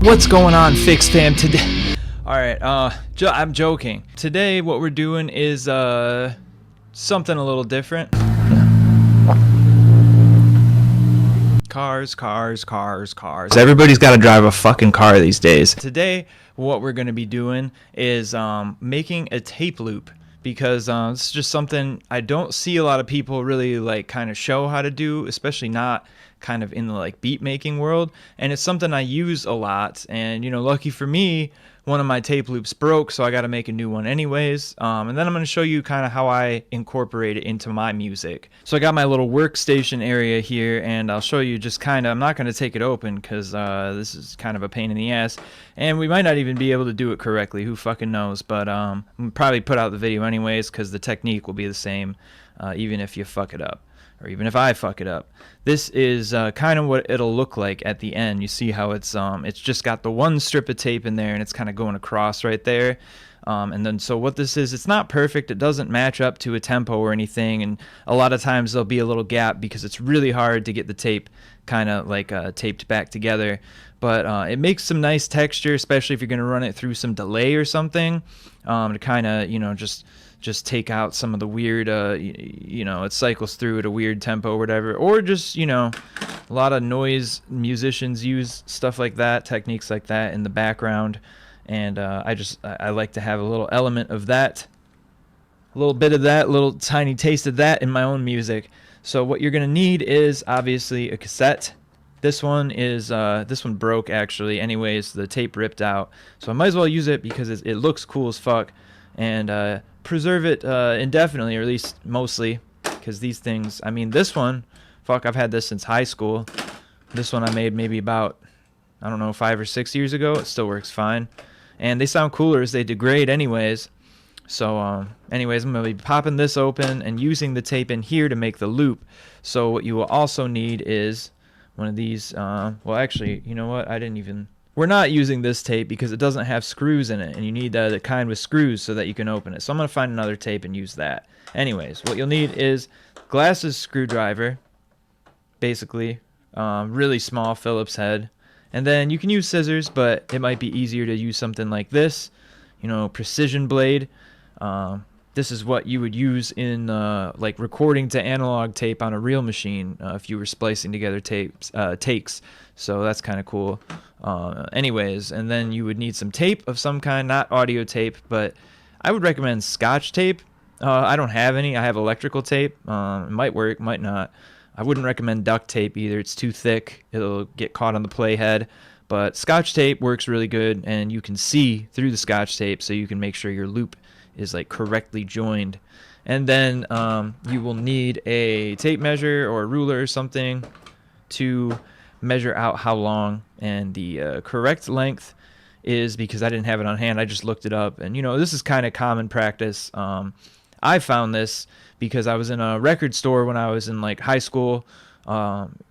What's going on, Fix Fam? Today, alright, I'm joking. Today, what we're doing is, something a little different. Cars. Everybody's got to drive a fucking car these days. Today, what we're going to be doing is, making a tape loop. Because it's just something I don't see a lot of people really like kind of show how to do, especially not kind of in the like beat making world. And it's something I use a lot, and you know, lucky for me, one of my tape loops broke, so I got to make a new one anyways. And then I'm going to show you kind of how I incorporate it into my music. So I got my little workstation area here, and I'll show you just kind of, I'm not going to take it open because this is kind of a pain in the ass, and we might not even be able to do it correctly, who fucking knows. But I'll probably put out the video anyways because the technique will be the same even if you fuck it up, or even if I fuck it up. This is kind of what it'll look like at the end. You see how it's just got the one strip of tape in there, and it's kind of going across right there. And then so what this is, it's not perfect. It doesn't match up to a tempo or anything, and a lot of times there'll be a little gap because it's really hard to get the tape kind of like taped back together. But it makes some nice texture, especially if you're going to run it through some delay or something, to kind of, you know, just take out some of the weird, you know, it cycles through at a weird tempo or whatever. Or just, you know, a lot of noise musicians use stuff like that, techniques like that in the background. And I like to have a little element of that, a little bit of that, a little tiny taste of that in my own music. So what you're going to need is obviously a cassette. This one broke actually. Anyways, the tape ripped out. So I might as well use it because it looks cool as fuck. And preserve it indefinitely, or at least mostly, because these things, I mean, this one, fuck, I've had this since high school. This one I made maybe about, I don't know, 5 or 6 years ago. It still works fine, and they sound cooler as they degrade anyways. So anyways, I'm going to be popping this open and using the tape in here to make the loop. So what you will also need is one of these, well actually, you know what, we're not using this tape because it doesn't have screws in it, and you need the kind with screws so that you can open it. So I'm going to find another tape and use that. Anyways, what you'll need is glasses screwdriver, basically, really small Phillips head. And then you can use scissors, but it might be easier to use something like this, you know, precision blade. This is what you would use in like recording to analog tape on a real machine if you were splicing together takes. So that's kind of cool. Anyways, and then you would need some tape of some kind, not audio tape, but I would recommend Scotch tape. I don't have any. I have electrical tape. It might work, might not. I wouldn't recommend duct tape either. It's too thick. It'll get caught on the playhead. But Scotch tape works really good, and you can see through the Scotch tape, so you can make sure your loop is like correctly joined. And then you will need a tape measure or a ruler or something to measure out how long, and the correct length is, because I didn't have it on hand, I just looked it up, and you know, this is kind of common practice. I found this because I was in a record store when I was in like high school,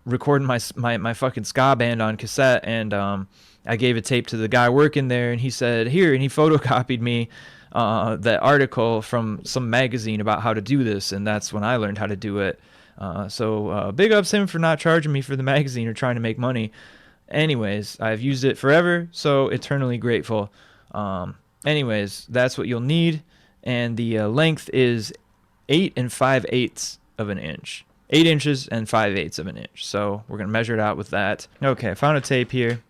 recording my fucking ska band on cassette, and I gave a tape to the guy working there, and he said here, and he photocopied me that article from some magazine about how to do this, and that's when I learned how to do it. So big ups him for not charging me for the magazine or trying to make money. Anyways, I've used it forever, so eternally grateful. Anyways, that's what you'll need, and the length is 8 5/8 of an inch. 8 inches and 5/8 of an inch. So we're gonna measure it out with that. Okay, I found a tape here.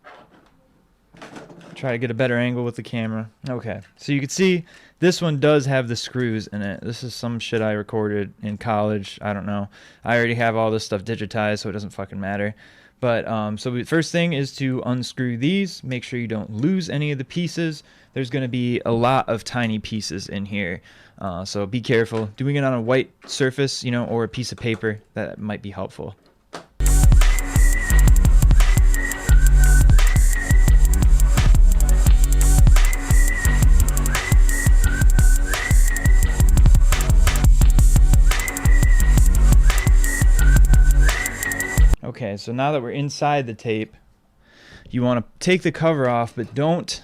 Try to get a better angle with the camera. Okay, so you can see this one does have the screws in it. This is some shit I recorded in college. I don't know. I already have all this stuff digitized, so it doesn't fucking matter. But so the first thing is to unscrew these. Make sure you don't lose any of the pieces. There's going to be a lot of tiny pieces in here, so be careful. Doing it on a white surface, you know, or a piece of paper, that might be helpful. Okay, so now that we're inside the tape, you want to take the cover off, but don't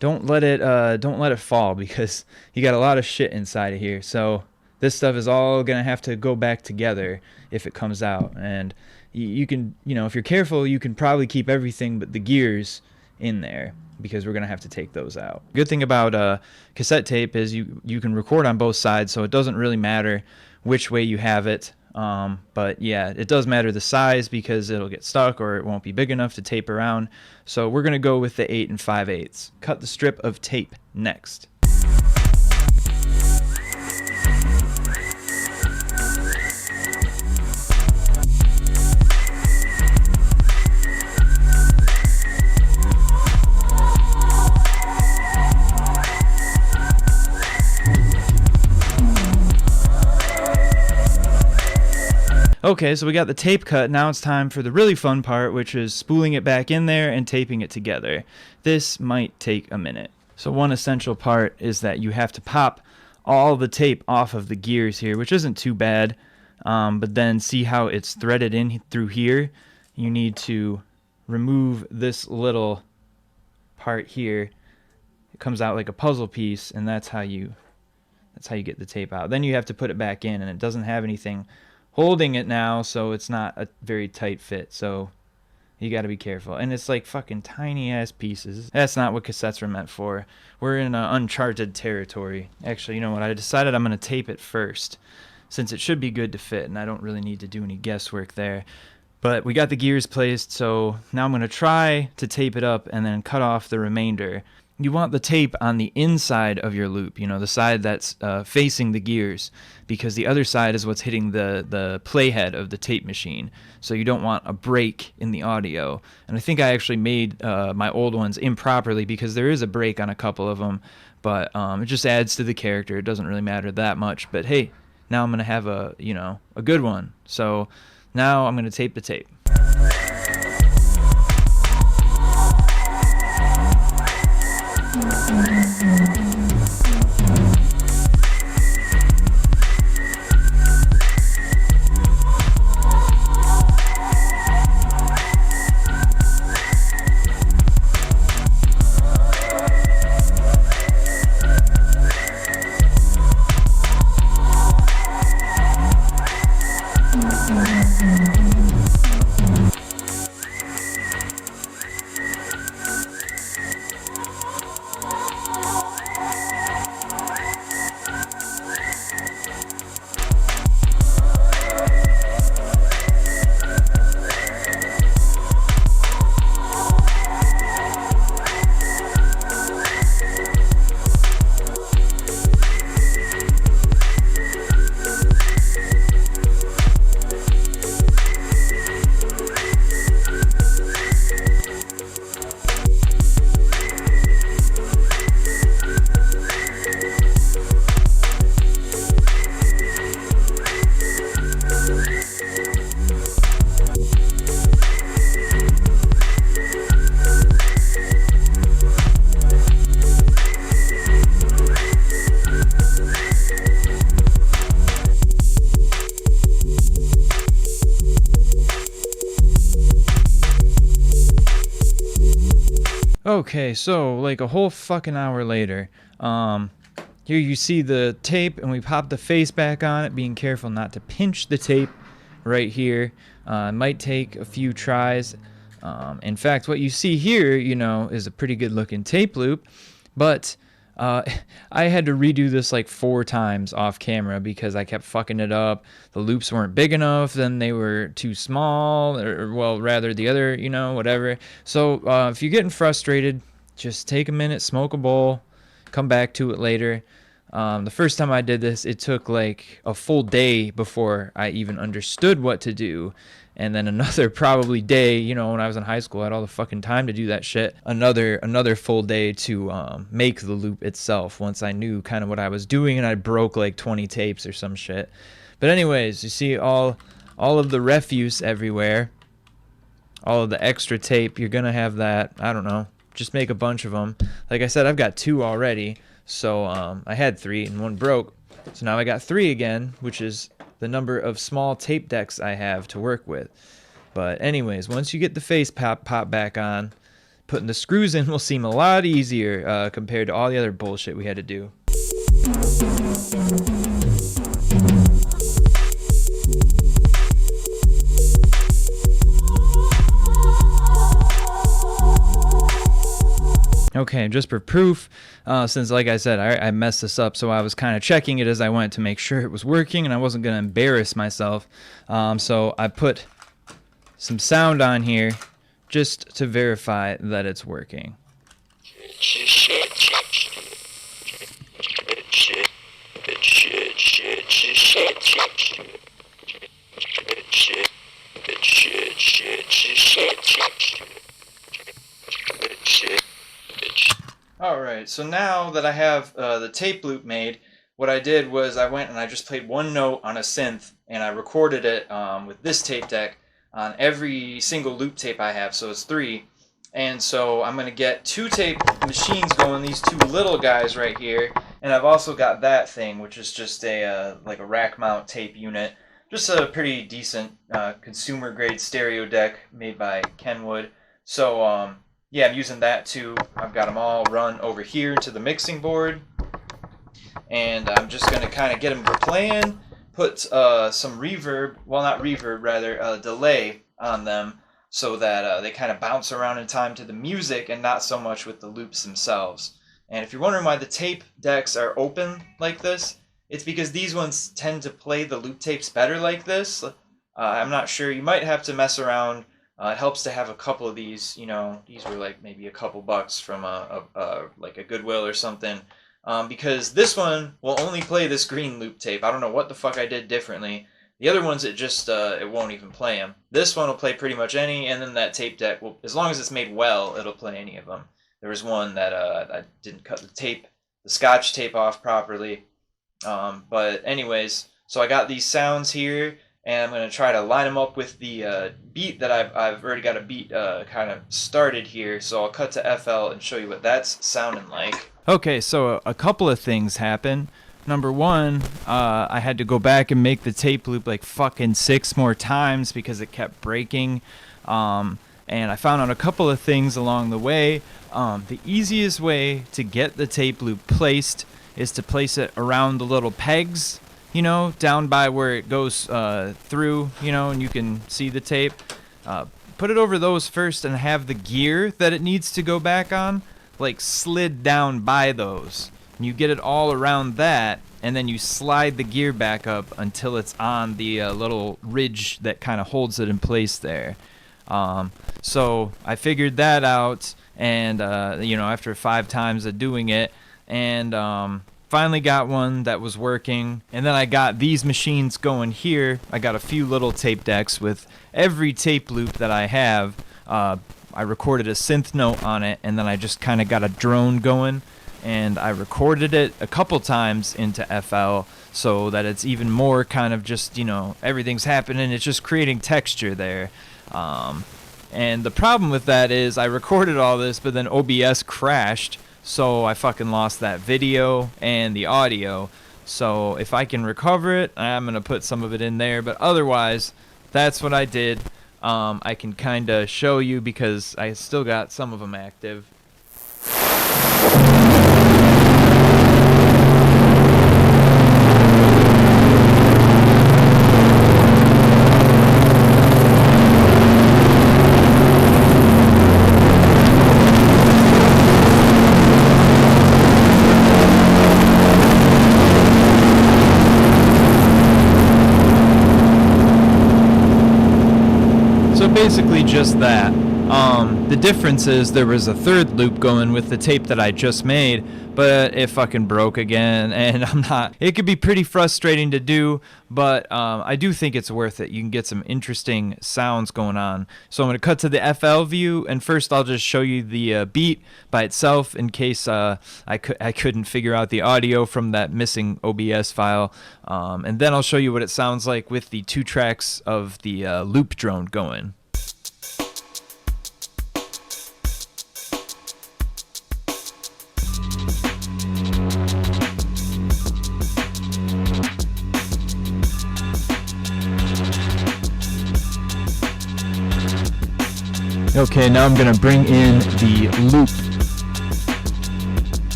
let it fall, because you got a lot of shit inside of here. So this stuff is all gonna have to go back together if it comes out, and you can, you know, if you're careful, you can probably keep everything but the gears in there, because we're going to have to take those out. Good thing about cassette tape is you can record on both sides, so it doesn't really matter which way you have it. But yeah, it does matter the size, because it'll get stuck or it won't be big enough to tape around. So we're going to go with the 8 5/8. Cut the strip of tape next. Okay, so we got the tape cut. Now it's time for the really fun part, which is spooling it back in there and taping it together. This might take a minute. So one essential part is that you have to pop all the tape off of the gears here, which isn't too bad, but then see how it's threaded in through here. You need to remove this little part here. It comes out like a puzzle piece, and that's how you get the tape out. Then you have to put it back in, and it doesn't have anything holding it now, so it's not a very tight fit, so you got to be careful. And it's like fucking tiny ass pieces. That's not what cassettes are meant for. We're in uncharted territory. Actually, you know what, I decided I'm going to tape it first, since it should be good to fit, and I don't really need to do any guesswork there. But we got the gears placed, so now I'm going to try to tape it up and then cut off the remainder. You want the tape on the inside of your loop, you know, the side that's facing the gears, because the other side is what's hitting the playhead of the tape machine. So you don't want a break in the audio. And I think I actually made my old ones improperly, because there is a break on a couple of them, but it just adds to the character. It doesn't really matter that much. But hey, now I'm going to have a good one. So now I'm going to tape the tape. Okay, so like a whole fucking hour later, here you see the tape, and we pop the face back on it, being careful not to pinch the tape right here. It might take a few tries. In fact, what you see here, is a pretty good looking tape loop, but I had to redo this like 4 times off camera because I kept fucking it up. The loops weren't big enough, then they were too small, or well, rather the other, whatever. So if you're getting frustrated, just take a minute, smoke a bowl, come back to it later. The first time I did this, it took like a full day before I even understood what to do. And then another probably day, when I was in high school, I had all the fucking time to do that shit. Another full day to make the loop itself once I knew kind of what I was doing, and I broke like 20 tapes or some shit. But anyways, you see all of the refuse everywhere, all of the extra tape. You're gonna have that. I don't know. Just make a bunch of them. Like I said, I've got 2 already. So I had 3 and 1 broke. So now I got 3 again, which is the number of small tape decks I have to work with. But anyways, once you get the face pop back on, putting the screws in will seem a lot easier compared to all the other bullshit we had to do. Okay, just for proof, since like I said, I messed this up, so I was kind of checking it as I went to make sure it was working, and I wasn't going to embarrass myself. So I put some sound on here just to verify that it's working. Alright, so now that I have the tape loop made, what I did was I went and I just played one note on a synth, and I recorded it with this tape deck on every single loop tape I have, so it's 3. And so I'm going to get 2 tape machines going, these 2 little guys right here, and I've also got that thing, which is just a like a rack mount tape unit, just a pretty decent consumer grade stereo deck made by Kenwood. So yeah, I'm using that too. I've got them all run over here to the mixing board, and I'm just going to kind of get them playing, put some reverb, well not reverb, rather delay on them, so that they kind of bounce around in time to the music and not so much with the loops themselves. And if you're wondering why the tape decks are open like this, it's because these ones tend to play the loop tapes better like this. I'm not sure, you might have to mess around. It helps to have a couple of these, you know, these were like maybe a couple bucks from like a Goodwill or something, because this one will only play this green loop tape. I don't know what the fuck I did differently. The other ones, it just, it won't even play them. This one will play pretty much any, and then that tape deck will, as long as it's made well, it'll play any of them. There was one that I didn't cut the scotch tape off properly. But anyways, so I got these sounds here, and I'm going to try to line them up with the beat that I've already got a beat kind of started here. So I'll cut to FL and show you what that's sounding like. Okay, so a couple of things happen. Number one, I had to go back and make the tape loop like fucking 6 more times because it kept breaking. And I found out a couple of things along the way. The easiest way to get the tape loop placed is to place it around the little pegs, you know, down by where it goes through, you know, and you can see the tape. Put it over those first and have the gear that it needs to go back on, like, slid down by those. And you get it all around that, and then you slide the gear back up until it's on the little ridge that kind of holds it in place there. So I figured that out, and you know, after 5 times of doing it, and finally got one that was working. And then I got these machines going here. I got a few little tape decks with every tape loop that I have. I recorded a synth note on it, and then I just kind of got a drone going, and I recorded it a couple times into FL so that it's even more kind of just, you know, everything's happening, it's just creating texture there. And the problem with that is I recorded all this, but then OBS crashed, so I fucking lost that video and the audio. So if I can recover it, I'm going to put some of it in there, but otherwise, that's what I did. I can kind of show you because I still got some of them active. So basically just that. The difference is there was a third loop going with the tape that I just made, but it fucking broke again, and it could be pretty frustrating to do, but I do think it's worth it. You can get some interesting sounds going on. So I'm going to cut to the FL view, and first I'll just show you the beat by itself in case I couldn't figure out the audio from that missing OBS file, and then I'll show you what it sounds like with the 2 tracks of the loop drone going. Okay, now I'm gonna bring in the loop.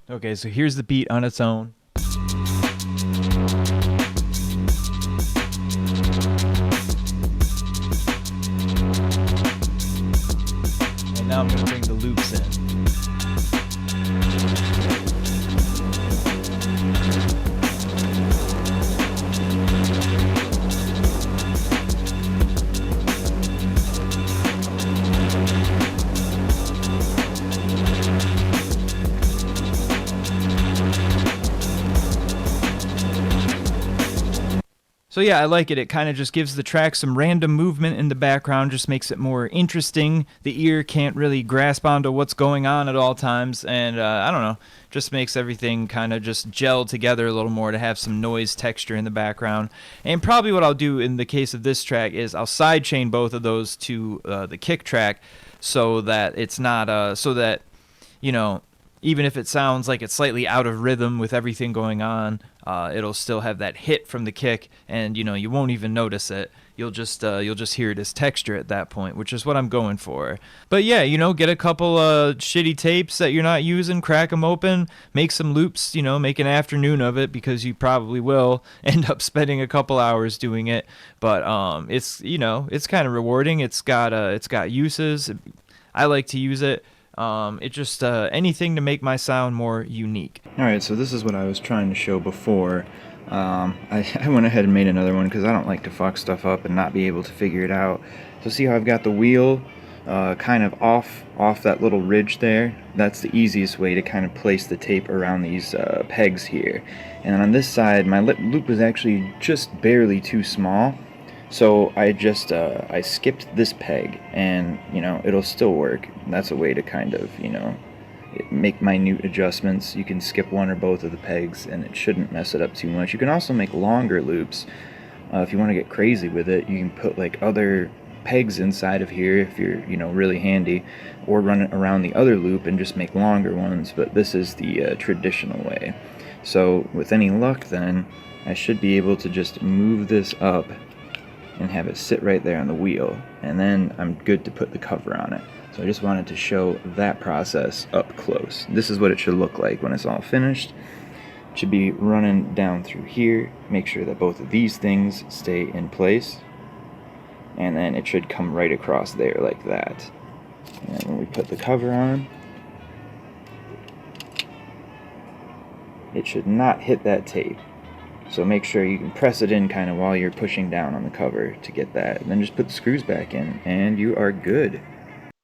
Okay, so here's the beat on its own. I'm going to bring the loops in. So yeah, I like it. It kind of just gives the track some random movement in the background, just makes it more interesting. The ear can't really grasp onto what's going on at all times, and I don't know, just makes everything kind of just gel together a little more to have some noise texture in the background. And probably what I'll do in the case of this track is I'll sidechain both of those to the kick track so that it's not, so that, you know, even if it sounds like it's slightly out of rhythm with everything going on, it'll still have that hit from the kick, and you know, you won't even notice it. You'll just hear it as texture at that point, which is what I'm going for. But yeah, you know, get a couple shitty tapes that you're not using, crack them open, make some loops, you know, make an afternoon of it, because you probably will end up spending a couple hours doing it. But it's, you know, it's kind of rewarding. It's got uses. I like to use it. It just anything to make my sound more unique. Alright, so this is what I was trying to show before. I went ahead and made another one because I don't like to fuck stuff up and not be able to figure it out. So see how I've got the wheel kind of off that little ridge there? That's the easiest way to kind of place the tape around these pegs here. And on this side, my loop was actually just barely too small. So I just I skipped this peg, and you know, it'll still work. That's a way to kind of, you know, make minute adjustments. You can skip one or both of the pegs and it shouldn't mess it up too much. You can also make longer loops. If you want to get crazy with it, you can put like other pegs inside of here if you're, you know, really handy, or run it around the other loop and just make longer ones. But this is the traditional way. So with any luck then, I should be able to just move this up and have it sit right there on the wheel, and then I'm good to put the cover on it. So I just wanted to show that process up close. This is what it should look like when it's all finished. It should be running down through here. Make sure that both of these things stay in place, and then it should come right across there like that. And when we put the cover on, it should not hit that tape. So make sure you can press it in kind of while you're pushing down on the cover to get that. And then just put the screws back in, and you are good.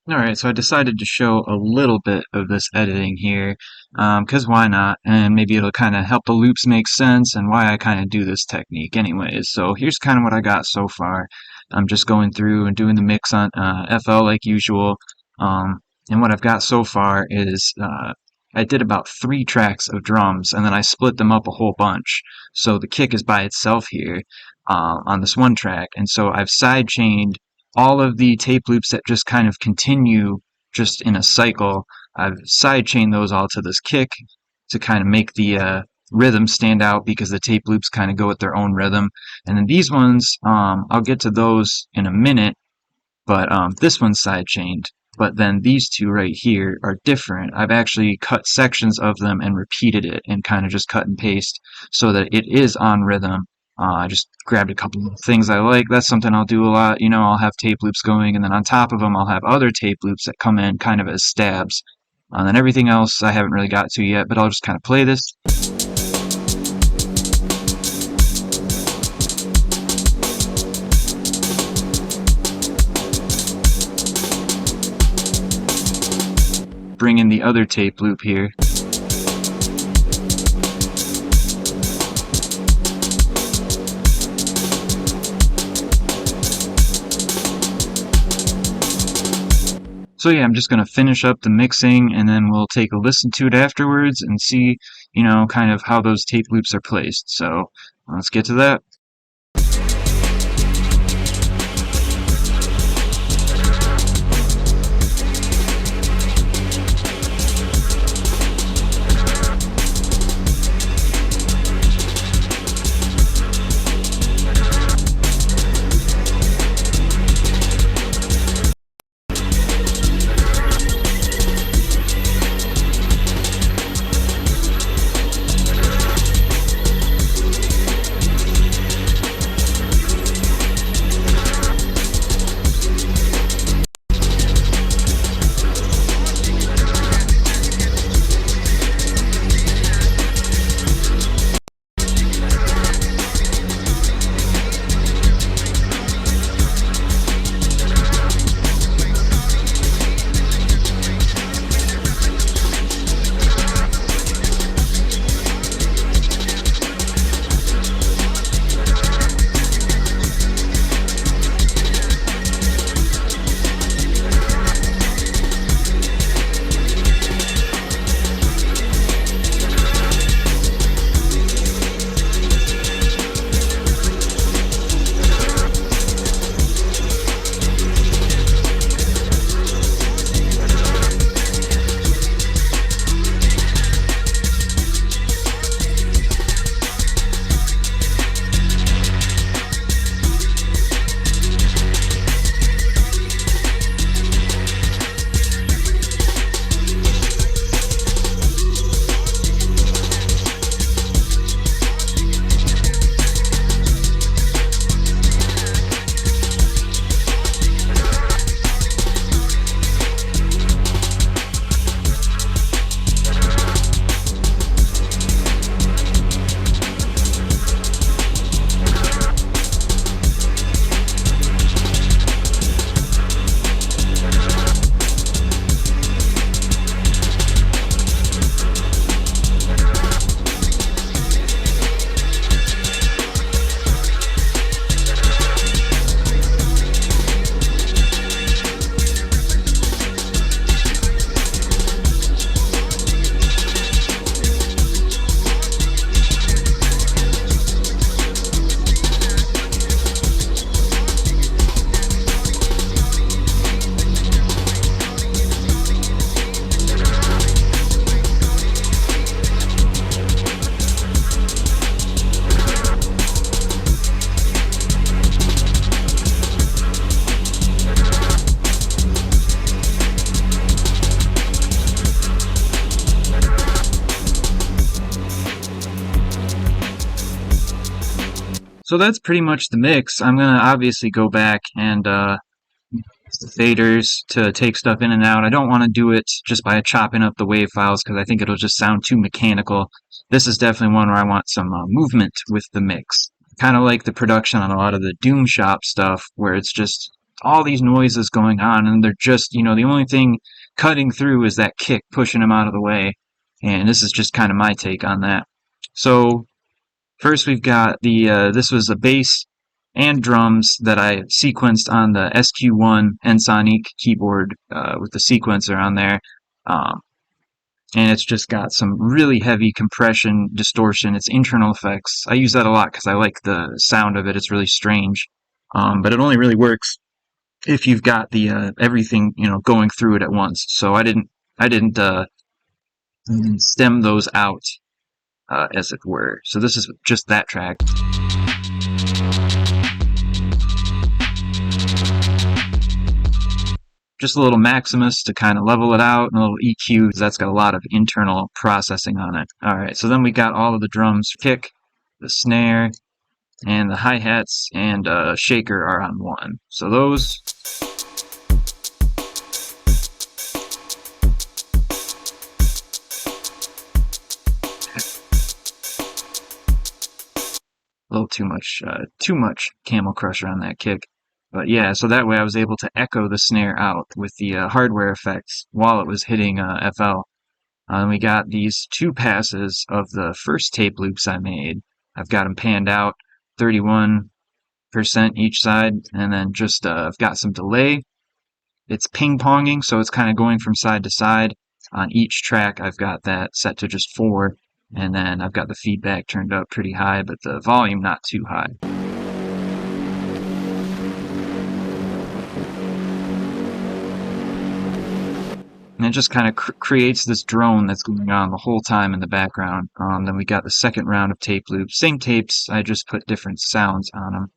Alright, so I decided to show a little bit of this editing here, because why not? And maybe it'll kind of help the loops make sense and why I kind of do this technique anyways. So here's kind of what I got so far. I'm just going through and doing the mix on FL like usual. And what I've got so far is I did about 3 tracks of drums, and then I split them up a whole bunch. So the kick is by itself here on this one track, and so I've sidechained all of the tape loops that just kind of continue just in a cycle. I've sidechained those all to this kick to kind of make the rhythm stand out, because the tape loops kind of go with their own rhythm. And then these ones, I'll get to those in a minute, but this one's sidechained. But then these two right here are different. I've actually cut sections of them and repeated it and kind of just cut and paste so that it is on rhythm. I just grabbed a couple of things I like. That's something I'll do a lot. You know, I'll have tape loops going, and then on top of them I'll have other tape loops that come in kind of as stabs. And then everything else I haven't really got to yet, but I'll just kind of play this. Bring in the other tape loop here. So yeah, I'm just going to finish up the mixing, and then we'll take a listen to it afterwards and see, you know, kind of how those tape loops are placed. So let's get to that. So that's pretty much the mix. I'm gonna obviously go back and faders to take stuff in and out. I don't want to do it just by chopping up the wave files because I think it'll just sound too mechanical. This is definitely one where I want some movement with the mix. Kind of like the production on a lot of the Doom Shop stuff where it's just all these noises going on and they're just, the only thing cutting through is that kick pushing them out of the way. And this is just kind of my take on that. So first we've got this was a bass and drums that I sequenced on the SQ1 Ensoniq keyboard with the sequencer on there. And it's just got some really heavy compression, distortion. It's internal effects. I use that a lot because I like the sound of it. It's really strange. But it only really works if you've got the everything going through it at once. So I didn't stem those out as it were. So this is just that track. Just a little Maximus to kind of level it out, and a little EQ because that's got a lot of internal processing on it. Alright, so then we got all of the drums, kick, the snare, and the hi-hats and shaker are on one. So those. A little too much Camel Crusher on that kick. But yeah, so that way I was able to echo the snare out with the hardware effects while it was hitting FL. And we got these two passes of the first tape loops I made. I've got them panned out, 31% each side, and then just I've got some delay. It's ping-ponging, so it's kind of going from side to side. On each track, I've got that set to just 4, and then I've got the feedback turned up pretty high, but the volume not too high. And it just kind of creates this drone that's going on the whole time in the background. Then we got the second round of tape loops. Same tapes, I just put different sounds on them.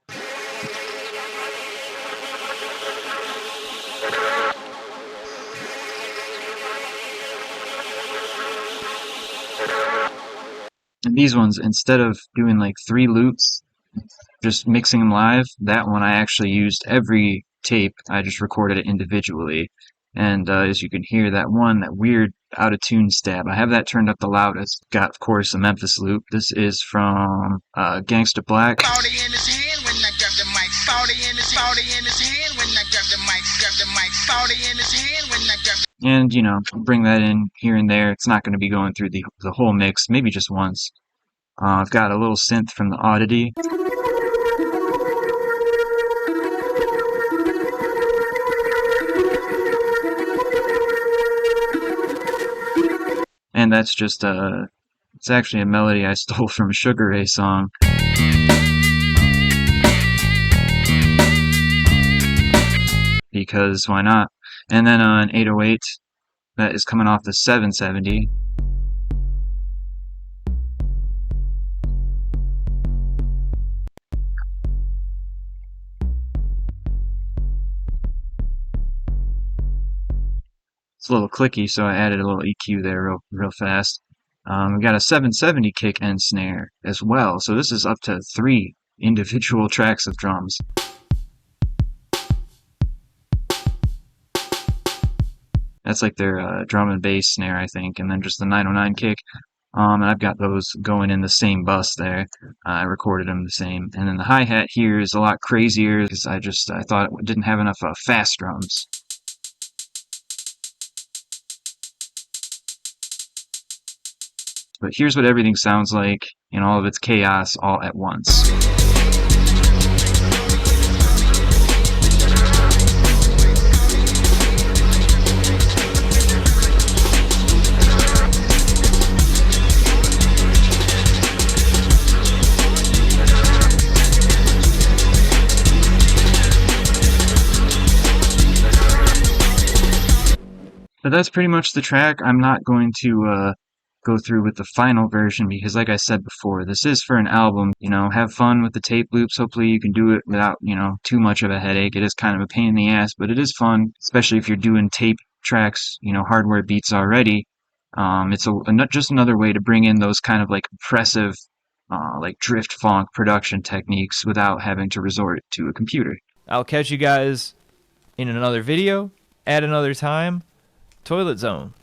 And these ones, instead of doing like 3 loops, just mixing them live, that one I actually used every tape. I just recorded it individually. And as you can hear, that weird out-of-tune stab, I have that turned up the loudest. Got, of course, a Memphis loop. This is from Gangsta Black. And, bring that in here and there. It's not going to be going through the whole mix, maybe just once. I've got a little synth from the Oddity. And that's just it's actually a melody I stole from a Sugar Ray song. Because why not? And then an 808 that is coming off the 770. It's a little clicky, so I added a little EQ there real fast. We got a 770 kick and snare as well, so this is up to 3 individual tracks of drums. That's like their drum and bass snare, I think, and then just the 909 kick. And I've got those going in the same bus there. I recorded them the same. And then the hi-hat here is a lot crazier because I thought it didn't have enough fast drums. But here's what everything sounds like in all of its chaos all at once. But that's pretty much the track. I'm not going to go through with the final version because, like I said before, this is for an album. Have fun with the tape loops. Hopefully you can do it without, too much of a headache. It is kind of a pain in the ass, but it is fun, especially if you're doing tape tracks, hardware beats already. It's just another way to bring in those kind of like oppressive like drift funk production techniques without having to resort to a computer. I'll catch you guys in another video at another time. Toilet Zone.